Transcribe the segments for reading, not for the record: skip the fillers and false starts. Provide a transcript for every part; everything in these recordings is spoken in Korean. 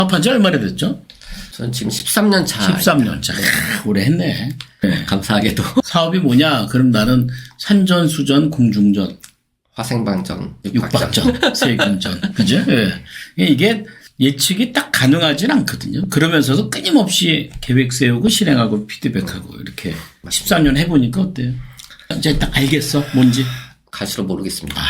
사업한 지 얼마나 됐죠? 저는 지금 13년 차. 13년 차. 오래 했네. 네. 감사하게도. 사업이 뭐냐? 그럼 나는 산전, 수전, 공중전, 화생방전, 육박전, 세균전. 그죠? 예. 이게 예측이 딱 가능하진 않거든요. 그러면서도 끊임없이 계획 세우고 실행하고 피드백하고 이렇게 13년 해보니까 어때요? 이제 딱 알겠어? 뭔지? 갈수록 모르겠습니다.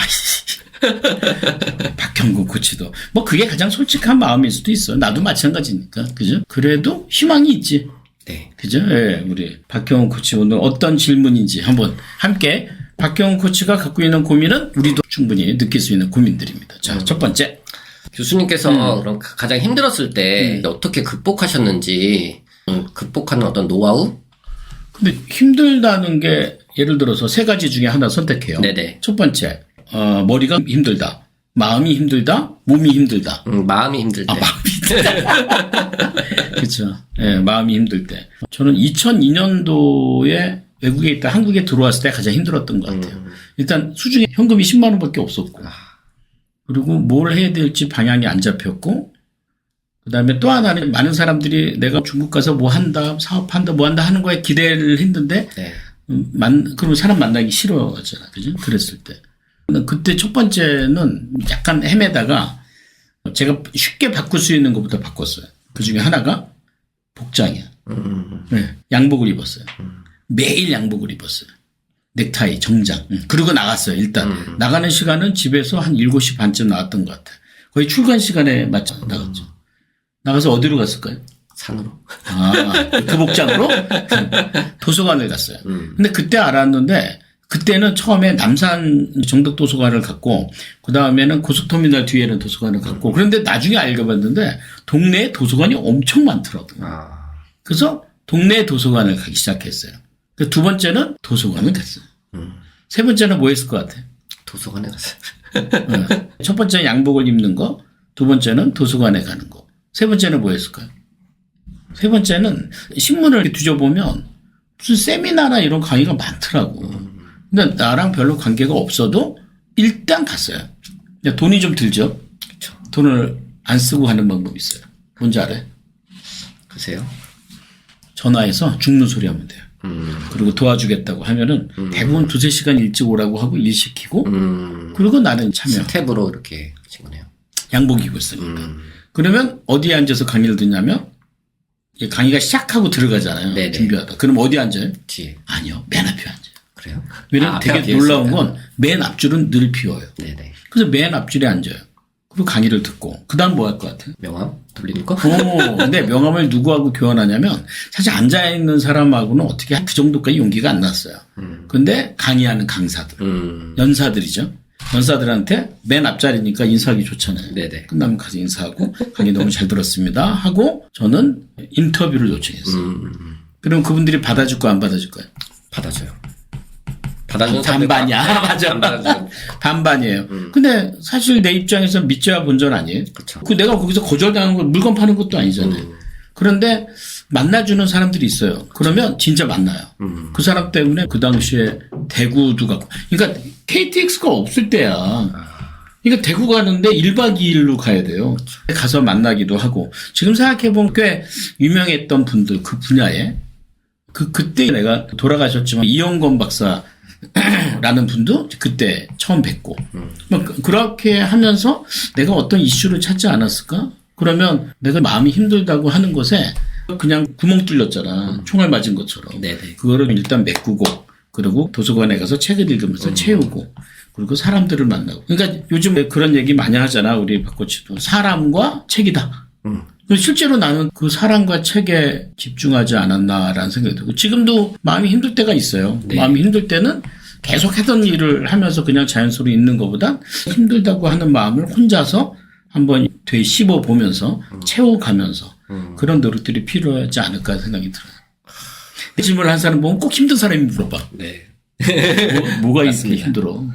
박형근 코치도. 뭐 그게 가장 솔직한 마음일 수도 있어. 나도 마찬가지니까. 그죠? 그래도 희망이 있지. 네. 그죠? 예, 우리 박형훈 코치 오늘 어떤 질문인지 한번 함께 박형훈 코치가 갖고 있는 고민은 우리도 충분히 느낄 수 있는 고민들입니다. 자, 첫 번째. 교수님께서 그럼 가장 힘들었을 때 어떻게 극복하셨는지, 극복하는 어떤 노하우? 근데 힘들다는 게 예를 들어서 세 가지 중에 하나 선택해요. 네네. 첫 번째, 머리가 힘들다. 마음이 힘들다. 몸이 힘들다. 마음이 힘들 때. 마음이 힘들다. 그렇죠. 예, 마음이 힘들 때. 저는 2002년도에 외국에 있다 한국에 들어왔을 때 가장 힘들었던 것 같아요. 일단 수중에 현금이 10만 원밖에 없었고, 그리고 뭘 해야 될지 방향이 안 잡혔고, 그 다음에 또 하나는 많은 사람들이 내가 중국 가서 뭐 한다, 사업한다, 뭐 한다 하는 거에 기대를 했는데, 네. 그러면 사람 만나기 싫어하잖아. 그죠? 그랬을 때. 그때 첫 번째는 약간 헤매다가 제가 쉽게 바꿀 수 있는 것부터 바꿨어요. 그 중에 하나가 복장이야. 네, 양복을 입었어요. 매일 양복을 입었어요. 넥타이, 정장. 그리고 나갔어요. 일단 나가는 시간은 집에서 한 7시 반쯤 나왔던 것 같아요. 거의 출근 시간에 맞춰 나갔죠. 나가서 어디로 갔을까요? 산으로. 그 복장으로 도서관을 갔어요. 근데 그때 알았는데 그때는 처음에 남산 정덕도서관을 갔고 그 다음에는 고속터미널 뒤에는 도서관을 갔고 그런데 나중에 알게 봤는데 동네에 도서관이 엄청 많더라고요. 그래서 동네 도서관을 가기 시작했어요. 그 두 번째는 도서관을 갔어요. 세 번째는 뭐 했을 것 같아요? 도서관에 갔어요. 첫 번째는 양복을 입는 거, 두 번째는 도서관에 가는 거, 세 번째는 뭐 했을까요? 세 번째는 신문을 뒤져보면 무슨 세미나나 이런 강의가 많더라고. 근데 나랑 별로 관계가 없어도 일단 갔어요. 돈이 좀 들죠? 그쵸. 돈을 안 쓰고 하는 방법이 있어요. 뭔지 알아요? 글쎄요. 전화해서 죽는 소리 하면 돼요. 그리고 도와주겠다고 하면은 대부분 2-3시간 일찍 오라고 하고 일 시키고 그리고 나는 참여. 스텝으로 이렇게 하신 거네요. 양복 입고 있으니까. 그러면 어디에 앉아서 강의를 듣냐면 강의가 시작하고 들어가잖아요. 네네. 준비하다. 그럼 어디 앉아요? 뒤에. 아니요. 맨 앞에 앉아요. 그래요? 왜냐면 되게 놀라운 건 맨 앞줄은 늘 비워요. 네네. 그래서 맨 앞줄에 앉아요. 그리고 강의를 듣고 그 다음 뭐 할 것 같아요? 명함 돌리는 거? 근데 명함을 누구하고 교환하냐면 사실 앉아있는 사람하고는 어떻게 그 정도까지 용기가 안 났어요. 근데 강의하는 강사들, 연사들이죠. 연사들한테 맨 앞자리니까 인사하기 좋잖아요. 네네. 끝나면 가서 인사하고 강의 너무 잘 들었습니다 하고 저는 인터뷰를 요청했어요. 그럼 그분들이 받아줄 거야 안 받아줄 거야? 받아줘요. 받아주는 반반이야. 맞아. 받아줘요. 반반이에요. 근데 사실 내 입장에서 믿져야 본전 아니에요? 그쵸. 내가 거기서 거절당한 거 물건 파는 것도 아니잖아요. 그런데 만나주는 사람들이 있어요. 그러면 진짜 만나요. 그 사람 때문에 그 당시에 대구도 가고. 그러니까 KTX가 없을 때야. 그러니까 대구 가는데 1박 2일로 가야 돼요. 가서 만나기도 하고. 지금 생각해보면 꽤 유명했던 분들 그 분야에 그때 내가 돌아가셨지만 이영건 박사 라는 분도 그때 처음 뵙고 그렇게 하면서 내가 어떤 이슈를 찾지 않았을까? 그러면 내가 마음이 힘들다고 하는 것에 그냥 구멍 뚫렸잖아. 총알 맞은 것처럼. 네네. 그거를 일단 메꾸고 그리고 도서관에 가서 책을 읽으면서 채우고 그리고 사람들을 만나고. 그러니까 요즘 그런 얘기 많이 하잖아. 우리 박 코치도. 사람과 책이다. 실제로 나는 그 사람과 책에 집중하지 않았나라는 생각이 들고 지금도 마음이 힘들 때가 있어요. 네. 마음이 힘들 때는 계속 하던 일을 하면서 그냥 자연스러로 있는 것보다 힘들다고 하는 마음을 혼자서 한번 되씹어 보면서 채워가면서 그런 노력들이 필요하지 않을까 생각이 들어요. 내 질문을 한 사람 보면 꼭 힘든 사람이 물어봐. 네. 뭐가 있으면 힘들어?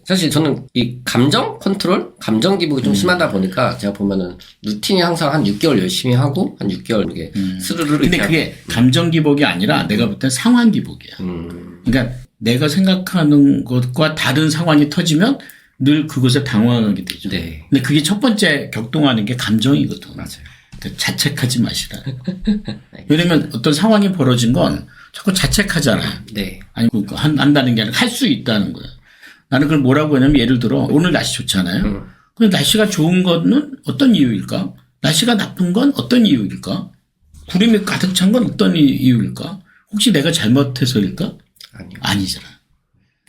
사실 저는 이 감정 컨트롤, 감정 기복이 좀 심하다 보니까 제가 보면은 루틴이 항상 한 6개월 열심히 하고 한 6개월 이게 스르르. 근데 그게 감정 기복이 아니라 내가 볼 땐 상황 기복이야. 그러니까 내가 생각하는 것과 다른 상황이 터지면 늘 그것에 당황하게 되죠. 네. 근데 그게 첫 번째 격동하는 게 감정이거든. 맞아요. 그러니까 자책하지 마시라. 왜냐면 어떤 상황이 벌어진 건 자꾸 자책하잖아요. 네. 아니, 한다는 게 아니라 할 수 있다는 거야. 나는 그걸 뭐라고 하냐면 예를 들어 오늘 날씨 좋잖아요. 근데 날씨가 좋은 거는 어떤 이유일까? 날씨가 나쁜 건 어떤 이유일까? 구름이 가득 찬 건 어떤 이유일까? 혹시 내가 잘못해서일까? 아니요. 아니잖아.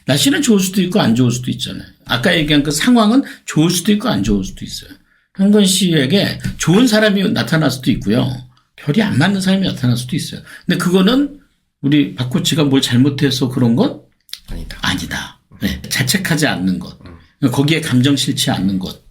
날씨는 좋을 수도 있고 안 좋을 수도 있잖아요. 아까 얘기한 그 상황은 좋을 수도 있고 안 좋을 수도 있어요. 현건 씨에게 좋은 사람이 나타날 수도 있고요. 별이 안 맞는 사람이 나타날 수도 있어요. 근데 그거는 우리 박 코치가 뭘 잘못해서 그런 건 아니다. 아니다. 네. 자책하지 않는 것. 거기에 감정 싫지 않는 것.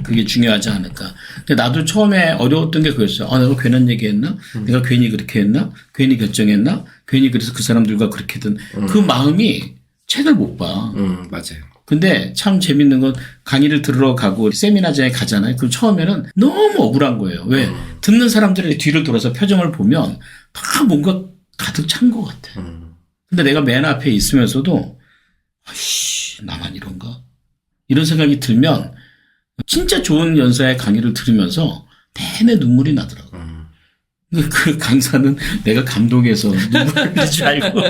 그게 중요하지 않을까. 근데 나도 처음에 어려웠던 게 그랬어요. 내가 괜한 얘기 했나? 내가 괜히 그렇게 했나? 괜히 결정했나? 괜히 그래서 그 사람들과 그렇게 든 그 마음이 책을 못 봐. 맞아요. 근데 참 재밌는 건 강의를 들으러 가고 세미나장에 가잖아요. 그럼 처음에는 너무 억울한 거예요. 왜? 듣는 사람들의 뒤를 돌아서 표정을 보면 다 뭔가 가득 찬 것 같아. 근데 내가 맨 앞에 있으면서도 아이씨, 나만 이런가? 이런 생각이 들면 진짜 좋은 연사의 강의를 들으면서 내내 눈물이 나더라고. 그 강사는 내가 감동해서 눈물을 흘리지 알고.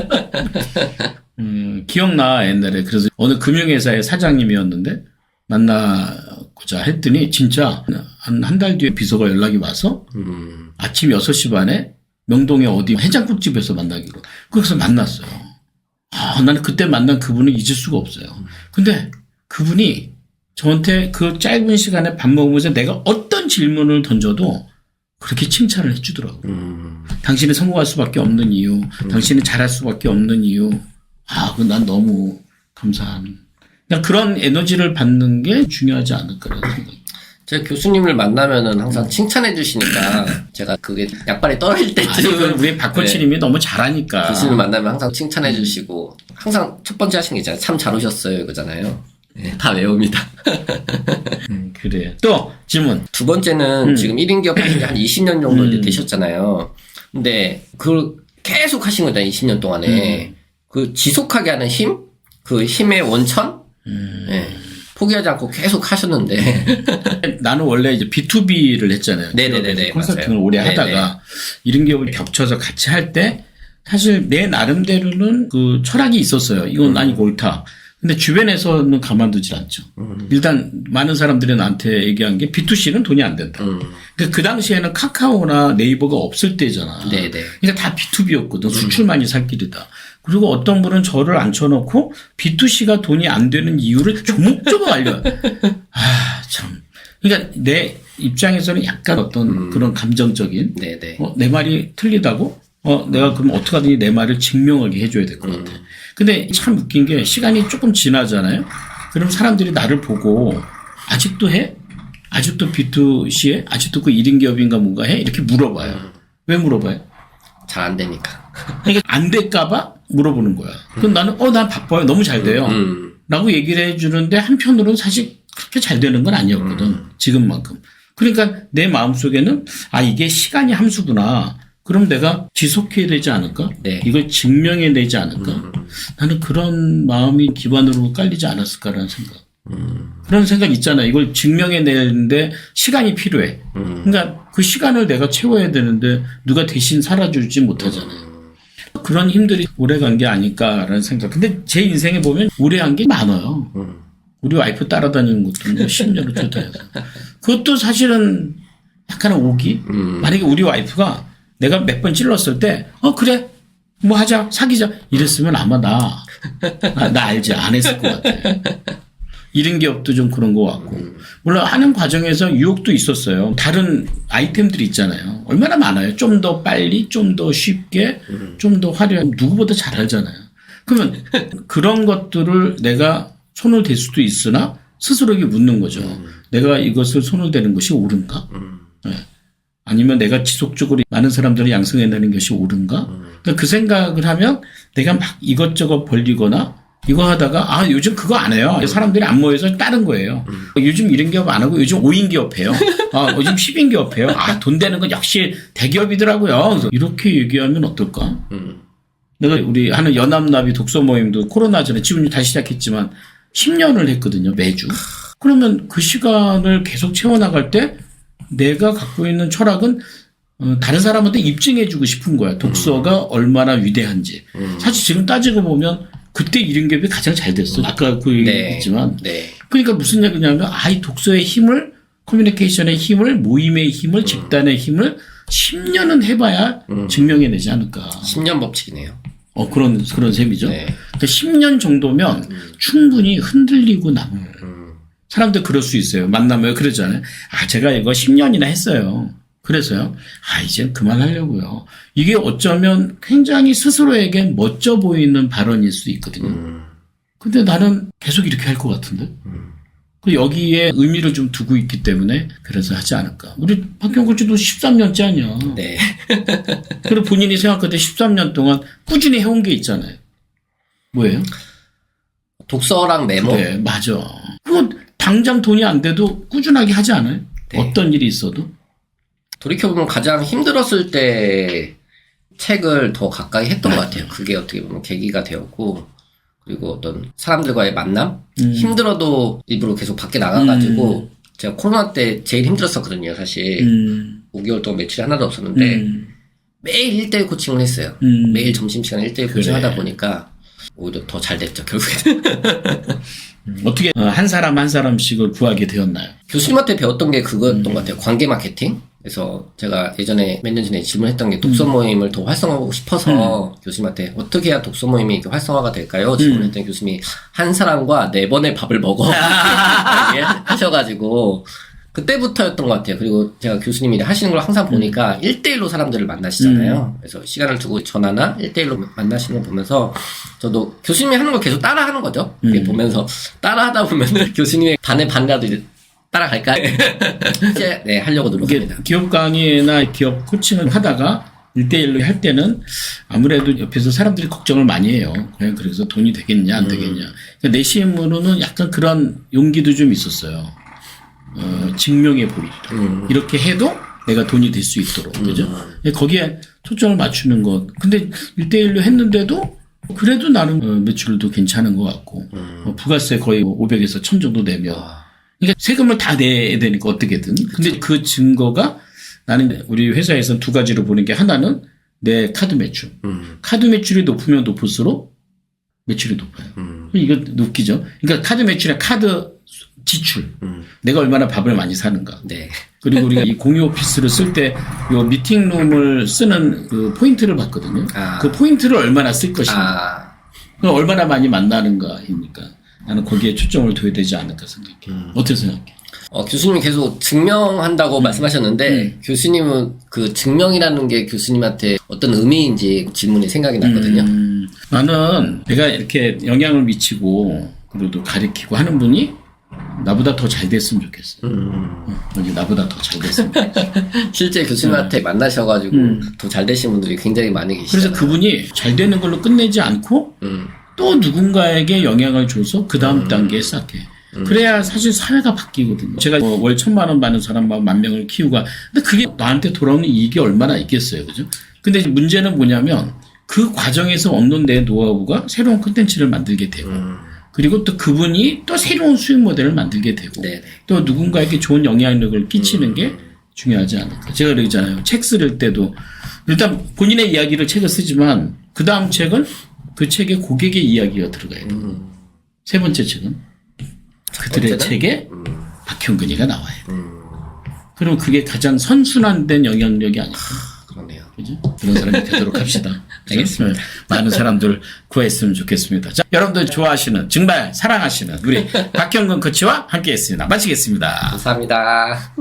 기억나, 옛날에. 그래서 어느 금융회사의 사장님이었는데 만나고자 했더니 진짜 한 달 뒤에 비서가 연락이 와서 아침 6시 반에 명동의 어디 해장국집에서 만나기로. 거기서 만났어요. 나는 그때 만난 그분을 잊을 수가 없어요. 근데 그분이 저한테 그 짧은 시간에 밥 먹으면서 내가 어떤 질문을 던져도 그렇게 칭찬을 해주더라고요. 당신이 성공할 수밖에 없는 이유, 당신이 잘할 수밖에 없는 이유. 그건 난 너무 감사한. 그냥 그런 에너지를 받는 게 중요하지 않을까라는 생각이. 제가 교수님을 만나면은 항상 칭찬해 주시니까 제가 그게 약발이 떨어질 때쯤 우리 박 코치님이 너무 잘하니까. 교수님 만나면 항상 칭찬해 주시고 항상 첫 번째 하신 게 있잖아요. 참 잘 오셨어요 이거잖아요. 네, 다 외웁니다. 그래. 또 질문. 두 번째는 지금 1인 기업 하신 지 한 20년 정도 이제 되셨잖아요. 근데 그걸 계속 하신 거잖아요. 20년 동안에. 그 지속하게 하는 힘? 그 힘의 원천? 네. 포기하지 않고 계속 하셨는데. 나는 원래 이제 B2B를 했잖아요. 네네네. 컨설팅을 맞아요. 오래 네네. 하다가 이런 기업을 겹쳐서 같이 할 때 사실 내 나름대로는 그 철학이 있었어요. 이건 아니고 옳다. 근데 주변에서는 가만두질 않죠. 일단 많은 사람들이 나한테 얘기한 게 B2C는 돈이 안 된다. 그러니까 그 당시에는 카카오나 네이버가 없을 때잖아. 네네. 그러니까 다 B2B였거든. 수출만이 살 길이다. 그리고 어떤 분은 저를 앉혀놓고 B2C가 돈이 안 되는 이유를 조목조목 알려요. 참. 그러니까 내 입장에서는 약간 어떤 그런 감정적인 네네. 내 말이 틀리다고? 내가 그럼 어떻게 하든지 내 말을 증명하게 해줘야 될 것 같아. 근데 참 웃긴 게 시간이 조금 지나잖아요. 그럼 사람들이 나를 보고 아직도 해? 아직도 B2C에? 아직도 그 1인 기업인가 뭔가 해? 이렇게 물어봐요. 왜 물어봐요? 잘 안 되니까. 그러니까 안 될까봐 물어보는 거야. 그럼 나는 난 바빠요. 너무 잘 돼요. 라고 얘기를 해주는데 한편으로는 사실 그렇게 잘 되는 건 아니었거든. 지금만큼. 그러니까 내 마음속에는 이게 시간이 함수구나. 그럼 내가 지속해야 되지 않을까? 네. 이걸 증명해내지 않을까? 나는 그런 마음이 기반으로 깔리지 않았을까라는 생각. 그런 생각 있잖아요. 이걸 증명해내는데 시간이 필요해. 그러니까 그 시간을 내가 채워야 되는데 누가 대신 살아주지 못하잖아요. 그런 힘들이 오래 간 게 아닐까라는 생각. 근데 제 인생에 보면 오래 한 게 많아요. 우리 와이프 따라다니는 것도 뭐 10년을 쫓아해서. 그것도 사실은 약간의 오기? 만약에 우리 와이프가 내가 몇 번 찔렀을 때, 그래. 뭐 하자. 사귀자. 이랬으면 아마 나 알지. 안 했을 것 같아. 이런 기업도 좀 그런 것 같고. 물론 하는 과정에서 유혹도 있었어요. 다른 아이템들이 있잖아요. 얼마나 많아요. 좀 더 빨리, 좀 더 쉽게, 좀 더 화려하게. 누구보다 잘 알잖아요. 그러면 그런 것들을 내가 손을 댈 수도 있으나 스스로에게 묻는 거죠. 내가 이것을 손을 대는 것이 옳은가? 네. 아니면 내가 지속적으로 많은 사람들을 양성해내는 것이 옳은가? 그러니까 그 생각을 하면 내가 막 이것저것 벌리거나 이거 하다가 요즘 그거 안 해요. 사람들이 안 모여서 다른 거예요. 요즘 1인 기업 안 하고 요즘 5인 기업 해요. 요즘 10인 기업 해요. 돈 되는 건 역시 대기업이더라고요. 그래서 이렇게 얘기하면 어떨까? 내가 우리 하는 연합나비 독서 모임도 코로나 전에 지금 다시 시작했지만 10년을 했거든요. 매주. 그러면 그 시간을 계속 채워나갈 때 내가 갖고 있는 철학은 다른 사람한테 입증해주고 싶은 거야. 독서가 얼마나 위대한지. 사실 지금 따지고 보면 그때 이른겹이 가장 잘 됐어. 아까 그 얘기했지만. 네. 그러니까 무슨 얘기냐면 이 독서의 힘을, 커뮤니케이션의 힘을, 모임의 힘을, 집단의 힘을 10년은 해봐야 증명해내지 않을까. 10년 법칙이네요. 그런 셈이죠. 네. 그러니까 10년 정도면 충분히 흔들리고 남아요. 사람들 그럴 수 있어요. 만나면 그러잖아요. 제가 이거 10년이나 했어요. 그래서요. 이제 그만하려고요. 이게 어쩌면 굉장히 스스로에게 멋져 보이는 발언일 수 있거든요. 근데 나는 계속 이렇게 할 것 같은데. 그 여기에 의미를 좀 두고 있기 때문에 그래서 하지 않을까. 우리 박형근 씨도 13년째 아니야. 네. 그리고 본인이 생각할 때 13년 동안 꾸준히 해온 게 있잖아요. 뭐예요? 독서랑 메모. 네, 맞아. 그거 당장 돈이 안 돼도 꾸준하게 하지 않아요? 네. 어떤 일이 있어도? 돌이켜보면 가장 힘들었을 때 책을 더 가까이 했던 것 같아요. 그게 어떻게 보면 계기가 되었고, 그리고 어떤 사람들과의 만남? 힘들어도 일부러 계속 밖에 나가가지고, 제가 코로나 때 제일 힘들었었거든요, 사실. 5개월 동안 매출이 하나도 없었는데, 매일 1대1 코칭을 했어요. 매일 점심시간에 1대1 코칭 하다 보니까, 오히려 더 잘 됐죠, 결국에는. 어떻게 한 사람 한 사람씩을 구하게 되었나요? 교수님한테 배웠던 게 그거였던 것 같아요. 관계 마케팅. 그래서 제가 예전에 몇 년 전에 질문했던 게 독서 모임을 더 활성화하고 싶어서 교수님한테 어떻게 해야 독서 모임이 이렇게 활성화가 될까요? 질문했더니 교수님이 한 사람과 4번의 밥을 먹어. 하셔가지고 그때부터였던 것 같아요. 그리고 제가 교수님이 하시는 걸 항상 보니까 1대1로 사람들을 만나시잖아요. 그래서 시간을 두고 전화나 1대1로 만나시는 걸 보면서 저도 교수님이 하는 걸 계속 따라하는 거죠. 보면서 따라하다 보면은 교수님의 반의 반이라도 이제 따라갈까? 이제 하려고 노력합니다. 기업 강의나 기업 코칭을 하다가 1대1로 할 때는 아무래도 옆에서 사람들이 걱정을 많이 해요. 그래서 돈이 되겠냐 안 되겠냐. 그러니까 내심으로는 약간 그런 용기도 좀 있었어요. 증명해 보이도록. 이렇게 해도 내가 돈이 될 수 있도록. 그죠? 거기에 초점을 맞추는 것. 근데 1대1로 했는데도 그래도 나름 매출도 괜찮은 것 같고. 부가세 거의 500에서 1000 정도 내면. 그러니까 세금을 다 내야 되니까 어떻게든. 근데 그 증거가 나는 우리 회사에서는 두 가지로 보는 게 하나는 내 카드 매출. 카드 매출이 높으면 높을수록 매출이 높아요. 이거 웃기죠? 그러니까 카드 매출에 카드 지출. 내가 얼마나 밥을 많이 사는가. 네. 그리고 우리가 이 공유 오피스를 쓸 때 요 미팅룸을 쓰는 그 포인트를 봤거든요. 그 포인트를 얼마나 쓸 것인가. 얼마나 많이 만나는가입니까? 나는 거기에 초점을 둬야 되지 않을까 생각해. 어떻게 생각해? 교수님이 계속 증명한다고 말씀하셨는데, 교수님은 그 증명이라는 게 교수님한테 어떤 의미인지 질문이 생각이 났거든요. 나는 내가 이렇게 영향을 미치고, 그래도 가르치고 하는 분이 나보다 더 잘 됐으면 좋겠어. 여기 나보다 더 잘 됐으면 좋겠어. 실제 교수님한테 만나셔가지고 더 잘 되신 분들이 굉장히 많이 계시잖아요. 그래서 그분이 잘 되는 걸로 끝내지 않고, 또 누군가에게 영향을 줘서 그 다음 단계에 쌓게. 그래야 사실 사회가 바뀌거든요. 제가 월 1000만 원 받는 사람 10,000명을 키우고, 근데 그게 나한테 돌아오는 이익이 얼마나 있겠어요. 그죠? 근데 문제는 뭐냐면 그 과정에서 얻는 내 노하우가 새로운 콘텐츠를 만들게 되고, 그리고 또 그분이 또 새로운 수익 모델을 만들게 되고, 네네. 또 누군가에게 좋은 영향력을 끼치는 게 중요하지 않을까. 제가 그러잖아요. 책 쓸 때도 일단 본인의 이야기를 책을 쓰지만 그 다음 책은 그 책에 고객의 이야기가 들어가야 돼요. 세 번째 책은 그들의 책에 박형근이가 나와요. 그럼 그게 가장 선순환된 영향력이 아닐까. 그러네요. 그죠? 그런 사람이 되도록 합시다. 알겠습니다. 많은 사람들 구했으면 좋겠습니다. 자, 여러분들 좋아하시는, 정말 사랑하시는 우리 박형근 코치와 함께 했습니다. 마치겠습니다. 감사합니다.